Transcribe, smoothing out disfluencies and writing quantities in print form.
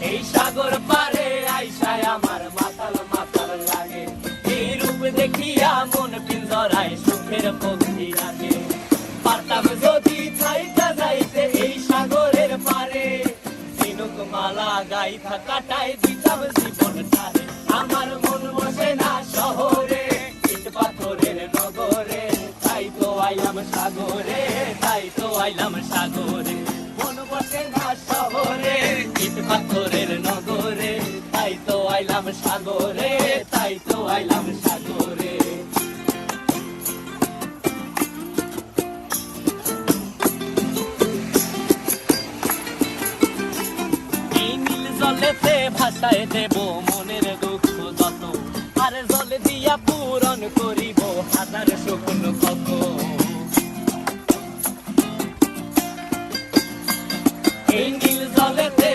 এই সাগর পারে আইসায় আমার মাতাল মাতাল লাগে, এই রূপ দেখিয়া মন পিঞ্জরায় সুখের পক্ষী রাখে। পারতাম যদি থাইকা যাইতে এই সাগরের পারে, ঝিনুক মালা গাইথা কাটাই দিতাম জীবনটারে। আমার মন বসে না শহরে, ইট পাথরের নগরে, তাই তো আইলাম সাগরে, তাই তো আইলাম সাগরে। মন বসে না শহরে, ইট পাথরের নগরে, তাই তো আইলাম সাগরে, তাই তো আইলাম সাগরে। এই নীল জলেতে ভাসায় দেব মনের দুঃখ যত, আর জলে দিয়া পূরণ করিব হাজার স্বপ্ন কত। এই নীল জলেতে